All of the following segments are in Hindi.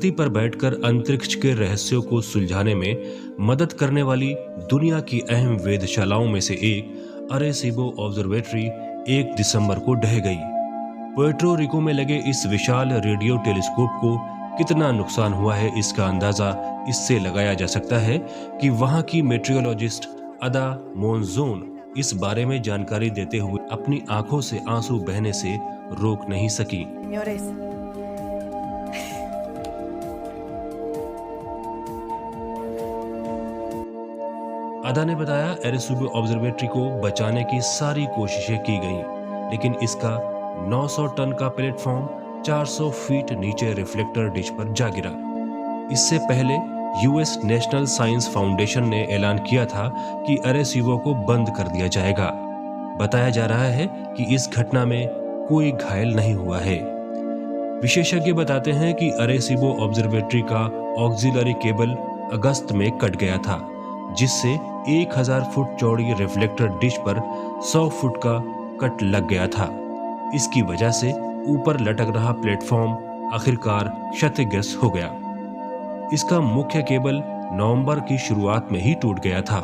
धरती पर बैठकर अंतरिक्ष के रहस्यों को सुलझाने में मदद करने वाली दुनिया की अहम वेधशालाओं में से एक अरेसीबो ऑब्जर्वेटरी 1 दिसंबर को ढह गई। पुएर्टो रिको में लगे इस विशाल रेडियो टेलीस्कोप को कितना नुकसान हुआ है, इसका अंदाजा इससे लगाया जा सकता है कि वहां की मेट्रियोलॉजिस्ट अदा मोनजोन इस बारे में जानकारी देते हुए अपनी आंखों से आंसू बहने से रोक नहीं सकी। अदा ने बताया, अरेसीबो ऑब्जर्वेटरी को बचाने की सारी कोशिशें की गईं, लेकिन इसका 900 टन का प्लेटफॉर्म 400 फीट नीचे रिफ्लेक्टर डिश पर जा गिरा। इससे पहले यूएस नेशनल साइंस फाउंडेशन ने ऐलान किया था कि अरेसीबो को बंद कर दिया जाएगा। बताया जा रहा है कि इस घटना में कोई घायल नहीं हुआ है। विशेषज्ञ बताते हैं कि अरेसीबो ऑब्जर्वेटरी का ऑक्सिलरी केबल अगस्त में कट गया था, जिससे 1000 फुट चौड़ी रिफ्लेक्टर डिश पर 100 फुट का कट लग गया था। इसकी वजह से ऊपर लटक रहा प्लेटफॉर्म आखिरकार क्षतिग्रस्त हो गया। इसका मुख्य केबल नवंबर की शुरुआत में ही टूट गया था।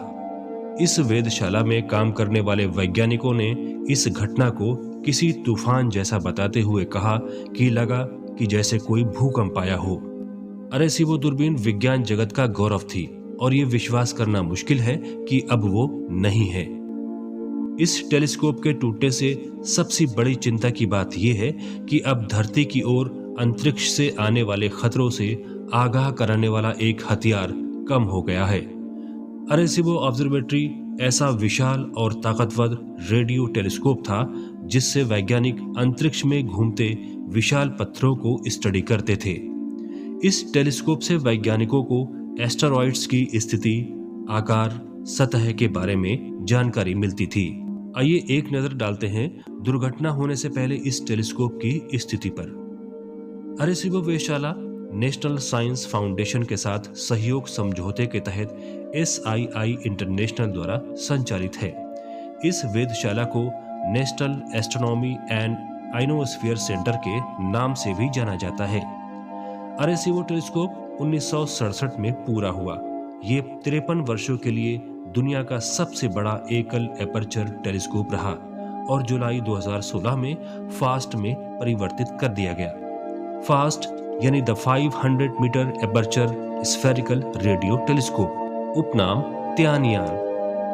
इस वेधशाला में काम करने वाले वैज्ञानिकों ने इस घटना को किसी तूफान जैसा बताते हुए कहा कि लगा कि जैसे कोई भूकंप आया हो। अरेसीबो दूरबीन विज्ञान जगत का गौरव थी और ये विश्वास करना मुश्किल है कि अब वो नहीं है। इस टेलीस्कोप के टूटने से सबसे बड़ी चिंता की बात यह है कि अब धरती की ओर अंतरिक्ष से आने वाले खतरों से आगाह कराने वाला एक हथियार कम हो गया है। अरेसीबो ऑब्जर्वेटरी ऐसा विशाल और ताकतवर रेडियो टेलीस्कोप था जिससे वैज्ञानिक अंतरिक्ष में घूमते विशाल पत्थरों को स्टडी करते थे। इस टेलीस्कोप से वैज्ञानिकों को एस्टेरॉइड्स की स्थिति, आकार, सतह के बारे में जानकारी मिलती थी। आइए एक नजर डालते हैं दुर्घटना होने से पहले इस टेलीस्कोप की स्थिति पर। अरेसीबो वेधशाला नेशनल साइंस फाउंडेशन के साथ सहयोग समझौते के तहत SII इंटरनेशनल द्वारा संचालित है। इस वेधशाला को national astronomy and ionosphere centre के नाम से भी जाना जाता है। अरेसीबो टेलीस्कोप 1967 में पूरा हुआ। ये 53 वर्षों के लिए दुनिया का सबसे बड़ा एकल एपर्चर टेलीस्कोप रहा और जुलाई 2016 में फास्ट में परिवर्तित कर दिया गया। फास्ट यानी the 500 metre aperture spherical radio telescope, उपनाम Tianyan,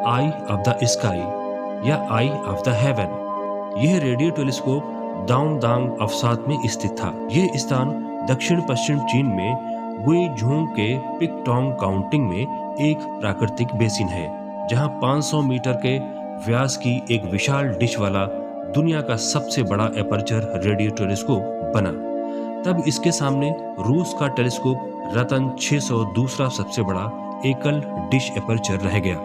eye of the sky या आई ऑफ द हेवन। यह रेडियो टेलीस्कोप दाउनदांग अवसाद में स्थित था। यह स्थान दक्षिण पश्चिम चीन में गुइझोंग के पिकटोंग काउंटिंग में एक प्राकृतिक बेसिन है, जहां 500 मीटर के व्यास की एक विशाल डिश वाला दुनिया का सबसे बड़ा एपर्चर रेडियो टेलीस्कोप बना। तब इसके सामने रूस का टेलीस्कोप रतन 600 दूसरा सबसे बड़ा एकल डिश एपर्चर रह गया।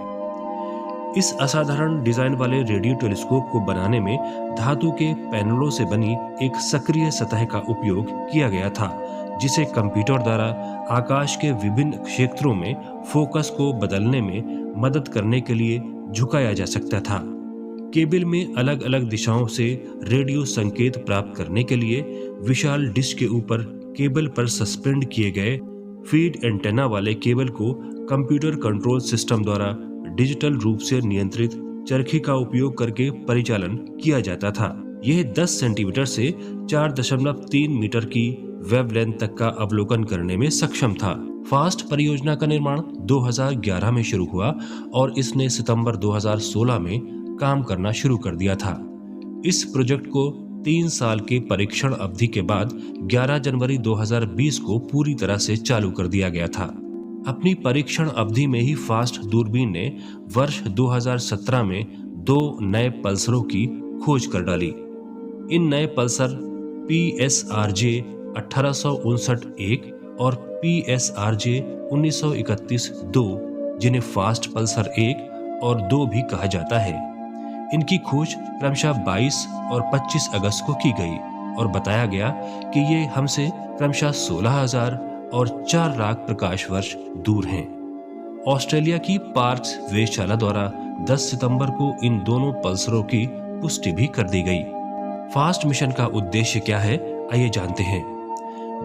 इस असाधारण डिजाइन वाले रेडियो टेलीस्कोप को बनाने में धातु के पैनलों से बनी एक सक्रिय सतह का उपयोग किया गया था, जिसे कंप्यूटर द्वारा आकाश के विभिन्न क्षेत्रों में फोकस को बदलने में मदद करने के लिए झुकाया जा सकता था। केबल में अलग अलग दिशाओं से रेडियो संकेत प्राप्त करने के लिए विशाल डिश के ऊपर केबल पर सस्पेंड किए गए फीड एंटेना वाले केबल को कंप्यूटर कंट्रोल सिस्टम द्वारा डिजिटल रूप से नियंत्रित चरखी का उपयोग करके परिचालन किया जाता था। यह 10 सेंटीमीटर से 4.3 मीटर की वेवलेंथ तक का अवलोकन करने में सक्षम था। फास्ट परियोजना का निर्माण 2011 में शुरू हुआ और इसने सितंबर 2016 में काम करना शुरू कर दिया था। इस प्रोजेक्ट को 3 साल के परीक्षण अवधि के बाद 11 जनवरी 2020 को पूरी तरह से चालू कर दिया गया था। अपनी परीक्षण अवधि में ही फास्ट दूरबीन ने वर्ष 2017 में 2 नए पल्सरों की खोज कर डाली। इन नए पल्सर PSRJ 1859-1 और PSRJ 1931-2, जिन्हें फास्ट पल्सर 1 और 2 भी कहा जाता है। इनकी खोज क्रमशः 22 और 25 अगस्त को की गई और बताया गया कि ये हमसे क्रमशः 16,000 और 4 लाख प्रकाश वर्ष दूर हैं। ऑस्ट्रेलिया की पार्क्स वेधशाला द्वारा 10 सितंबर को इन दोनों पल्सरों की पुष्टि भी कर दी गई। फास्ट मिशन का उद्देश्य क्या है, आइए जानते हैं।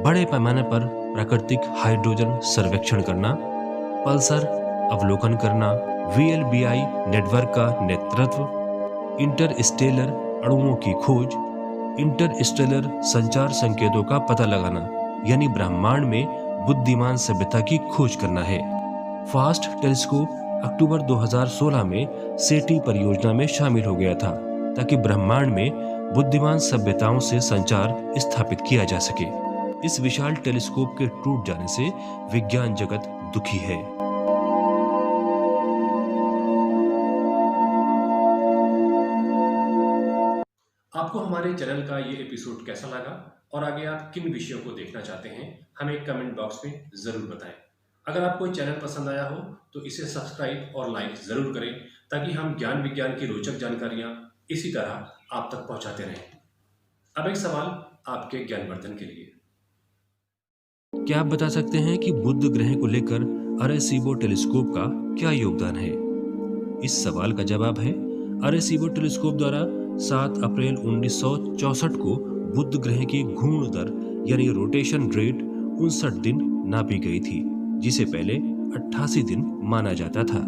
बड़े पैमाने पर प्राकृतिक हाइड्रोजन सर्वेक्षण करना, पल्सर अवलोकन करना, VLBI नेटवर्क का नेतृत्व, इंटरस्टेलर अणुओं की खोज, इंटरस्टेलर संचार संकेतों का पता लगाना, यानी ब्रह्मांड में बुद्धिमान सभ्यता की खोज करना है। फास्ट टेलीस्कोप अक्टूबर 2016 में सेटी परियोजना में शामिल हो गया था ताकि ब्रह्मांड में बुद्धिमान सभ्यताओं से संचार स्थापित किया जा सके। इस विशाल टेलीस्कोप के टूट जाने से विज्ञान जगत दुखी है। आपको हमारे चैनल का ये एपिसोड कैसा लगा और आगे आप किन विषयों को देखना चाहते हैं, हमें कमेंट बॉक्स में जरूर बताएं। अगर आपको चैनल पसंद आया हो तो इसे सब्सक्राइब और लाइक जरूर करें ताकि हम ज्ञान विज्ञान की रोचक जानकारियां इसी तरह आप तक पहुंचाते रहें। अब एक सवाल आपके ज्ञानवर्धन के लिए। क्या आप बता सकते हैं कि बुध ग्रह को लेकर अरेसीबो टेलीस्कोप का क्या योगदान है? इस सवाल का जवाब है, अरेसीबो टेलीस्कोप द्वारा 7 अप्रैल 1964 को बुध ग्रह की घूर्णन दर यानी रोटेशन रेट 59 दिन नापी गई थी, जिसे पहले 88 दिन माना जाता था।